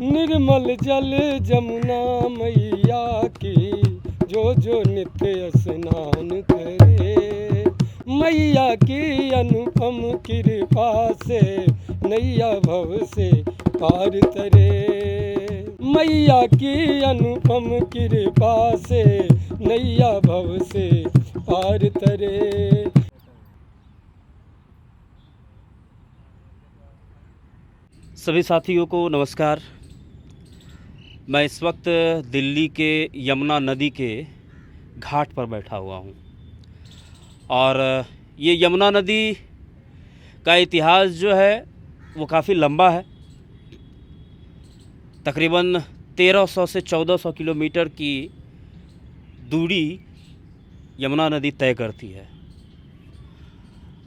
निर्मल जल जमुना मैया की, जो जो नित्य स्नान करे। मैया की अनुपम कृपा से, नैया भव से पार तरे। मैया की अनुपम कृपा से, नैया भव से पार तरे। सभी साथियों को नमस्कार। मैं इस वक्त दिल्ली के यमुना नदी के घाट पर बैठा हुआ हूँ और ये यमुना नदी का इतिहास जो है वो काफ़ी लंबा है। तकरीबन 1300 से 1400 किलोमीटर की दूरी यमुना नदी तय करती है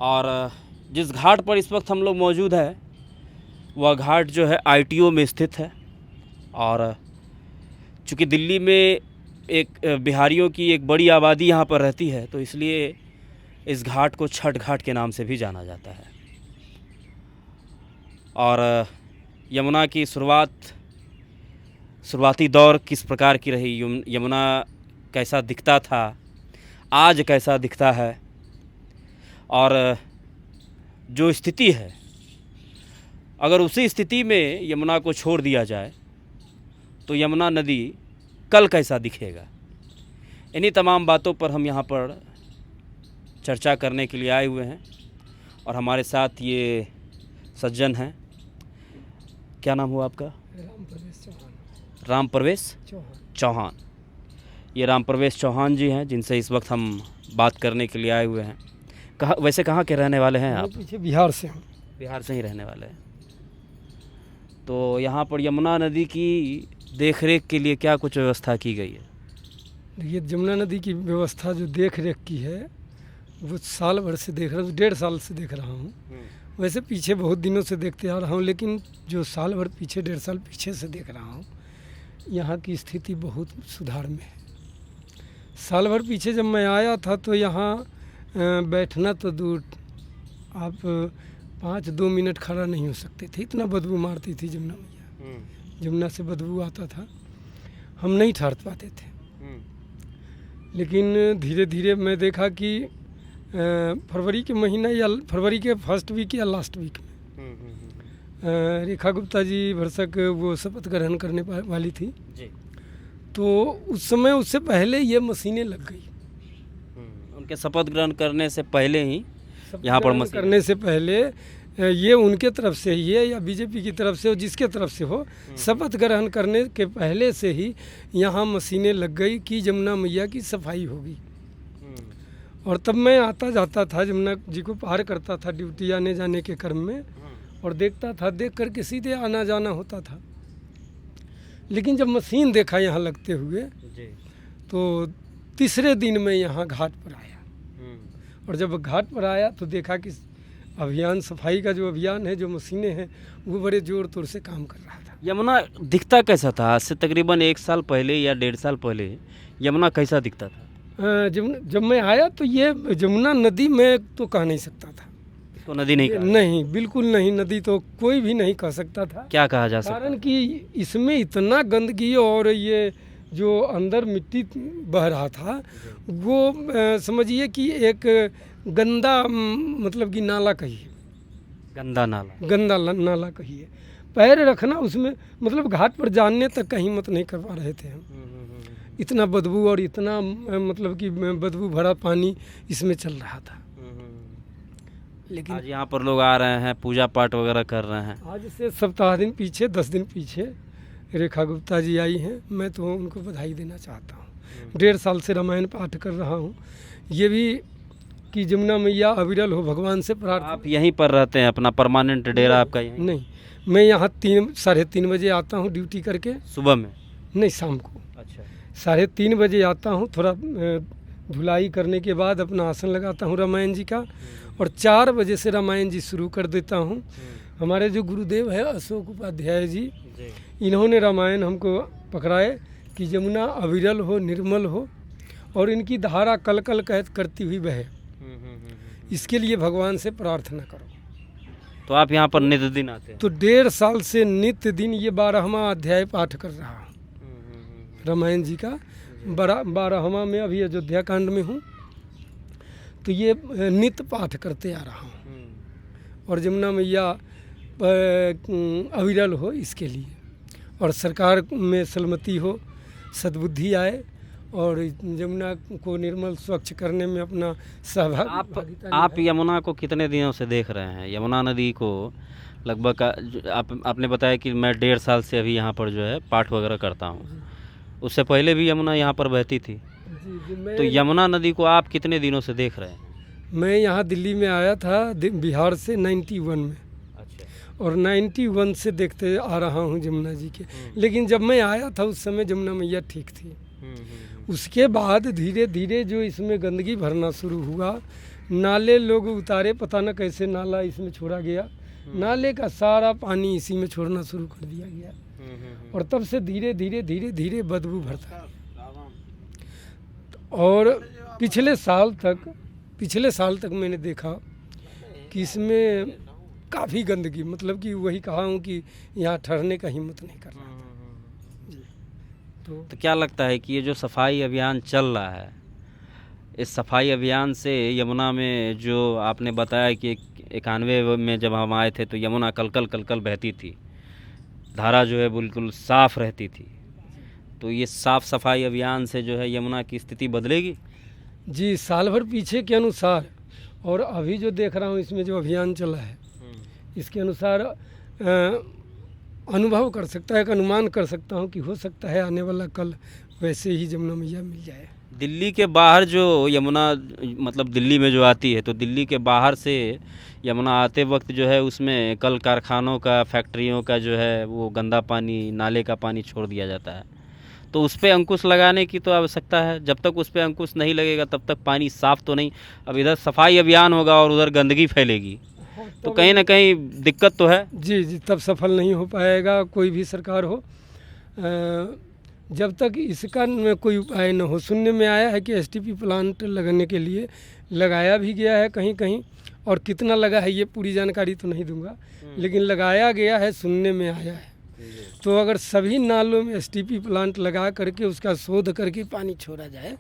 और जिस घाट पर इस वक्त हम लोग मौजूद हैं वह घाट जो है ITO में स्थित है। और चूँकि दिल्ली में एक बिहारियों की एक बड़ी आबादी यहाँ पर रहती है तो इसलिए इस घाट को छठ घाट के नाम से भी जाना जाता है। और यमुना की शुरुआती दौर किस प्रकार की रही, यमुना कैसा दिखता था, आज कैसा दिखता है, और जो स्थिति है अगर उसी स्थिति में यमुना को छोड़ दिया जाए तो यमुना नदी कल कैसा दिखेगा, इन्हीं तमाम बातों पर हम यहाँ पर चर्चा करने के लिए आए हुए हैं। और हमारे साथ ये सज्जन हैं। क्या नाम हुआ आपका? राम प्रवेश चौहान। ये राम प्रवेश चौहान जी हैं जिनसे इस वक्त हम बात करने के लिए आए हुए हैं। वैसे कहाँ के रहने वाले हैं आप? पीछे बिहार से हूँ। बिहार से ही रहने वाले हैं। तो यहाँ पर यमुना नदी की देखरेख के लिए क्या कुछ व्यवस्था की गई है? देखिए, यमुना नदी की व्यवस्था जो देख रेख की है वो साल भर से देख रहा हूँ, 1.5 साल से देख रहा हूँ। वैसे पीछे बहुत दिनों से देखते आ रहा हूँ, लेकिन जो साल भर पीछे 1.5 साल पीछे से देख रहा हूँ, यहाँ की स्थिति बहुत सुधार में है। साल भर पीछे जब मैं आया था तो यहाँ बैठना तो दूर, आप 2 मिनट खड़ा नहीं हो सकते थे, इतना बदबू मारती थी जमुना मैया। जमुना से बदबू आता था, हम नहीं ठहर पाते थे। लेकिन धीरे धीरे मैं देखा कि फरवरी के महीना या फरवरी के फर्स्ट वीक या लास्ट वीक में रेखा गुप्ता जी भरसक वो शपथ ग्रहण करने वाली थी जी। तो उस समय उससे पहले ये मशीनें लग गई। उनके शपथ ग्रहण करने से पहले ही यहाँ पर मशीन करने से पहले ये उनके तरफ से ही है या बीजेपी की तरफ से हो, जिसके तरफ से हो, शपथ ग्रहण करने के पहले से ही यहाँ मशीनें लग गई कि जमुना मैया की सफाई होगी। और तब मैं आता जाता था, जमुना जी को पार करता था ड्यूटी आने जाने के क्रम में, और देखता था, देख करके सीधे आना जाना होता था। लेकिन जब मशीन देखा यहाँ लगते हुए तो तीसरे दिन मैं यहाँ घाट पर आया। और जब घाट पर आया तो देखा कि अभियान, सफाई का जो अभियान है, जो मशीनें हैं, वो बड़े ज़ोर तोर से काम कर रहा था। यमुना दिखता कैसा था? आज से तकरीबन 1 साल पहले या 1.5 साल पहले यमुना कैसा दिखता था? जब मैं आया तो ये यमुना नदी में तो कह नहीं सकता था। तो नदी नहीं? नहीं, बिल्कुल नहीं, नदी तो कोई भी नहीं कह सकता था। क्या कहा जा सकता? कारण कि इसमें इतना गंदगी और ये जो अंदर मिट्टी बह रहा था वो समझिए कि एक गंदा, मतलब कि नाला कहिए, गंदा नाला कहिए। पैर रखना उसमें, मतलब घाट पर जाने तक का हिम्मत नहीं कर पा रहे थे हम। इतना बदबू और इतना मतलब कि बदबू भरा पानी इसमें चल रहा था। लेकिन आज यहाँ पर लोग आ रहे हैं, पूजा पाठ वगैरह कर रहे हैं। आज से सप्ताह दिन पीछे, 10 दिन पीछे रेखा गुप्ता जी आई हैं। मैं तो उनको बधाई देना चाहता हूँ। 1.5 साल से रामायण पाठ कर रहा हूँ। ये भी कि जमुना मैया अविरल हो, भगवान से प्रार्थना। आप यहीं पर रहते हैं? अपना परमानेंट डेरा आपका यहीं? नहीं, मैं यहाँ 3-3:30 बजे आता हूँ ड्यूटी करके। सुबह में? नहीं, शाम को। अच्छा। 3:30 बजे आता हूँ, थोड़ा धुलाई करने के बाद अपना आसन लगाता हूँ रामायण जी का, और 4 बजे से रामायण जी शुरू कर देता हूँ। हमारे जो गुरुदेव है अशोक उपाध्याय जी, इन्होंने रामायण हमको पकड़ाए कि जमुना अविरल हो, निर्मल हो, और इनकी धारा कल कल कहत करती हुई बहे। इसके लिए भगवान से प्रार्थना करो। तो आप यहाँ पर नित्य दिन आते हैं? तो 1.5 साल से नित्य दिन ये 12वां अध्याय पाठ कर रहा हूँ रामायण जी का। 12वां में अभी अयोध्या कांड में हूँ, तो ये नित्य पाठ करते आ रहा हूँ। और जमुना मैया अविरल हो इसके लिए, और सरकार में सलमति हो, सद्बुद्धि आए, और यमुना को निर्मल स्वच्छ करने में अपना सहभागिता। आप यमुना को कितने दिनों से देख रहे हैं? यमुना नदी को लगभग आपने बताया कि मैं 1.5 साल से अभी यहाँ पर जो है पाठ वगैरह करता हूँ। उससे पहले भी यमुना यहाँ पर बहती थी। तो यमुना नदी को आप कितने दिनों से देख रहे हैं? मैं यहाँ दिल्ली में आया था बिहार से 91 में। अच्छा। और 91 से देखते आ रहा हूँ जमुना जी के। लेकिन जब मैं आया था उस समय जमुना मैया ठीक थी। उसके बाद धीरे धीरे जो इसमें गंदगी भरना शुरू हुआ, नाले लोग उतारे, पता न कैसे नाला इसमें छोड़ा गया, नाले का सारा पानी इसी में छोड़ना शुरू कर दिया गया, और तब से धीरे धीरे धीरे धीरे बदबू भरता है। और पिछले साल तक मैंने देखा कि इसमें काफ़ी गंदगी, मतलब कि वही कहा हूँ कि यहाँ ठहरने का हिम्मत नहीं कर रहा था। तो क्या लगता है कि ये जो सफाई अभियान चल रहा है, इस सफाई अभियान से यमुना में जो आपने बताया कि 91 में जब हम आए थे तो यमुना कलकल बहती थी, धारा जो है बिल्कुल साफ़ रहती थी, तो ये साफ़ सफाई अभियान से जो है यमुना की स्थिति बदलेगी? जी, साल भर पीछे के अनुसार और अभी जो देख रहा हूँ इसमें जो अभियान चला है, इसके अनुसार अनुभव कर सकता है, एक अनुमान कर सकता हूँ कि हो सकता है आने वाला कल वैसे ही जमुना मैया मिल जाए। दिल्ली के बाहर जो यमुना, मतलब दिल्ली में जो आती है, तो दिल्ली के बाहर से यमुना आते वक्त जो है उसमें कल कारखानों का, फैक्ट्रियों का जो है वो गंदा पानी, नाले का पानी छोड़ दिया जाता है। तो उस पर अंकुश लगाने की तो आवश्यकता है। जब तक उस पर अंकुश नहीं लगेगा तब तक पानी साफ़ तो नहीं। अब इधर सफाई अभियान होगा और उधर गंदगी फैलेगी, तो कहीं ना कहीं दिक्कत तो है। जी, तब सफल नहीं हो पाएगा कोई भी सरकार हो जब तक इसका कोई उपाय न हो। सुनने में आया है कि एसटीपी प्लांट लगाने के लिए लगाया भी गया है कहीं कहीं, और कितना लगा है ये पूरी जानकारी तो नहीं दूंगा, लेकिन लगाया गया है, सुनने में आया है। तो अगर सभी नालों में एसटीपी प्लांट लगा करके उसका शोध करके पानी छोड़ा जाए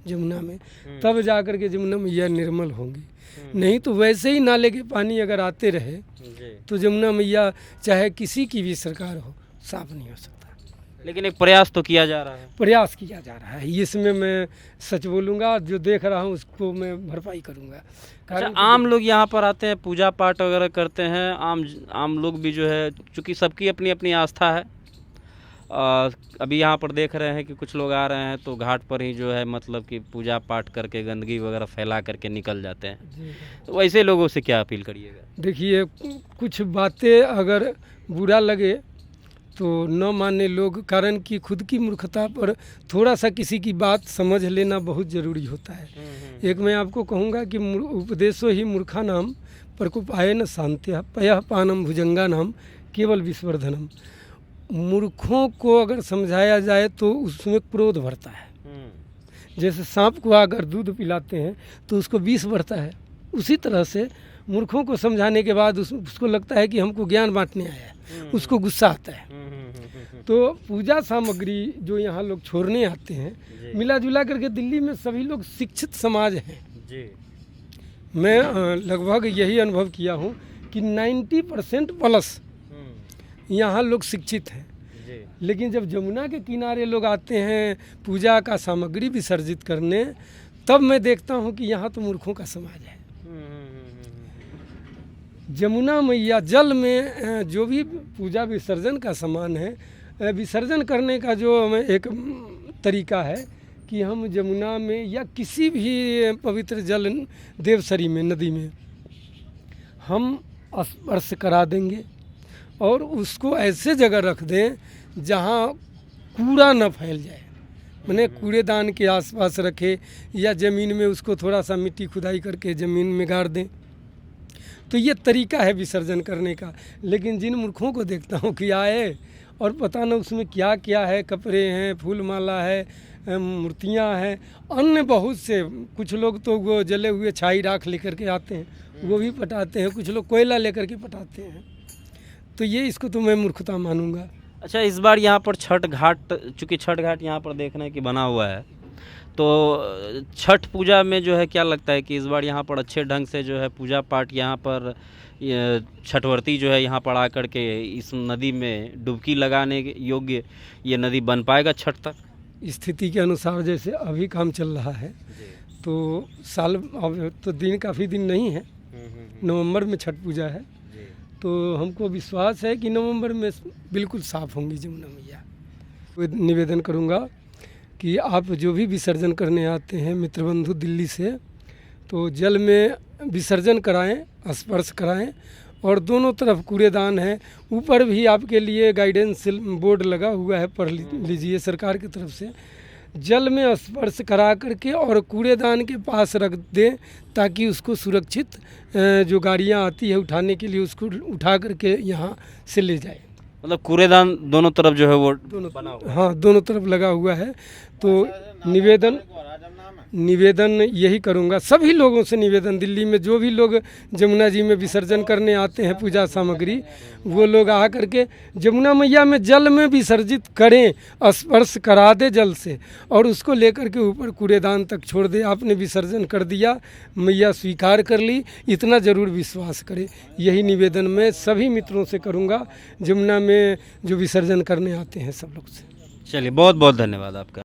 जमुना में, तब जा कर के जमुना मैया निर्मल होंगी। नहीं तो वैसे ही नाले के पानी अगर आते रहे तो जमुना मैया चाहे किसी की भी सरकार हो, साफ नहीं हो सकता। लेकिन एक प्रयास तो किया जा रहा है। प्रयास किया जा रहा है, इसमें मैं सच बोलूँगा, जो देख रहा हूँ उसको मैं भरपाई करूँगा। अच्छा, आम लोग यहाँ पर आते हैं, पूजा पाठ वगैरह करते हैं, आम लोग भी जो है, चूँकि सबकी अपनी अपनी आस्था है। अभी यहाँ पर देख रहे हैं कि कुछ लोग आ रहे हैं तो घाट पर ही जो है मतलब कि पूजा पाठ करके गंदगी वगैरह फैला करके निकल जाते हैं। तो वैसे लोगों से क्या अपील करिएगा? देखिए, कुछ बातें अगर बुरा लगे तो न माने लोग, कारण कि खुद की मूर्खता पर थोड़ा सा किसी की बात समझ लेना बहुत ज़रूरी होता है। एक मैं आपको कहूँगा कि उपदेशो ही मूर्खा नाम प्रकोपाय न शांत्य पयः पानम भुजंगा नाम केवल विस्वर्धनम। मूर्खों को अगर समझाया जाए तो उसमें क्रोध बढ़ता है। जैसे सांप को अगर दूध पिलाते हैं तो उसको विष बढ़ता है, उसी तरह से मूर्खों को समझाने के बाद उसको लगता है कि हमको ज्ञान बांटने आया है, उसको गुस्सा आता है। तो पूजा सामग्री जो यहाँ लोग छोड़ने आते हैं, मिला जुला करके दिल्ली में सभी लोग शिक्षित समाज हैं। मैं लगभग यही अनुभव किया हूँ कि 90% प्लस यहाँ लोग शिक्षित हैं। लेकिन जब जमुना के किनारे लोग आते हैं पूजा का सामग्री विसर्जित करने, तब मैं देखता हूँ कि यहाँ तो मूर्खों का समाज है। जमुना मैया जल में जो भी पूजा विसर्जन का सामान है, विसर्जन करने का जो हमें एक तरीका है कि हम जमुना में या किसी भी पवित्र जल देवसरी में, नदी में हम स्पर्श करा देंगे और उसको ऐसे जगह रख दें जहाँ कूड़ा न फैल जाए। मैंने कूड़ेदान के आसपास रखे या ज़मीन में उसको थोड़ा सा मिट्टी खुदाई करके ज़मीन में गाड़ दें। तो ये तरीका है विसर्जन करने का। लेकिन जिन मूर्खों को देखता हूँ कि आए और पता न उसमें क्या क्या है, कपड़े हैं, फूल माला है, मूर्तियाँ हैं, अन्य बहुत से, कुछ लोग तो वो जले हुए छाई राख लेकर के आते हैं, वो भी पटाते हैं, कुछ लोग कोयला लेकर के पटाते हैं। तो ये इसको तो मैं मूर्खता मानूंगा। अच्छा, इस बार यहाँ पर छठ घाट, चूँकि छठ घाट यहाँ पर देखने की बना हुआ है, तो छठ पूजा में जो है क्या लगता है कि इस बार यहाँ पर अच्छे ढंग से जो है पूजा पाठ यहाँ पर छठवर्ती जो है यहाँ पर आकर के इस नदी में डुबकी लगाने के योग्य ये नदी बन पाएगा छठ तक? स्थिति के अनुसार जैसे अभी काम चल रहा है तो साल, अब तो दिन काफ़ी दिन नहीं है, नवंबर में छठ पूजा है, तो हमको विश्वास है कि नवंबर में बिल्कुल साफ़ होंगी जमुना मैया। तो निवेदन करूंगा कि आप जो भी विसर्जन करने आते हैं मित्र बंधु दिल्ली से, तो जल में विसर्जन कराएं, स्पर्श कराएं, और दोनों तरफ कूड़ेदान है। ऊपर भी आपके लिए गाइडेंस बोर्ड लगा हुआ है, पढ़ लीजिए सरकार की तरफ से। जल में स्पर्श करा करके और कूड़ेदान के पास रख दें ताकि उसको सुरक्षित जो गाड़ियां आती है उठाने के लिए उसको उठा करके यहाँ से ले जाए। मतलब कूड़ेदान दोनों तरफ जो है वो दोनों बना हुआ है। हाँ, दोनों तरफ लगा हुआ है। तो निवेदन यही करूँगा, सभी लोगों से निवेदन, दिल्ली में जो भी लोग जमुना जी में विसर्जन करने आते हैं पूजा सामग्री, वो लोग आ करके जमुना मैया में जल में विसर्जित करें, स्पर्श करा दे जल से, और उसको लेकर के ऊपर कूड़ेदान तक छोड़ दे। आपने विसर्जन कर दिया, मैया स्वीकार कर ली, इतना ज़रूर विश्वास करें। यही निवेदन मैं सभी मित्रों से करूँगा, जमुना में जो विसर्जन करने आते हैं सब लोग से। चलिए, बहुत बहुत धन्यवाद आपका।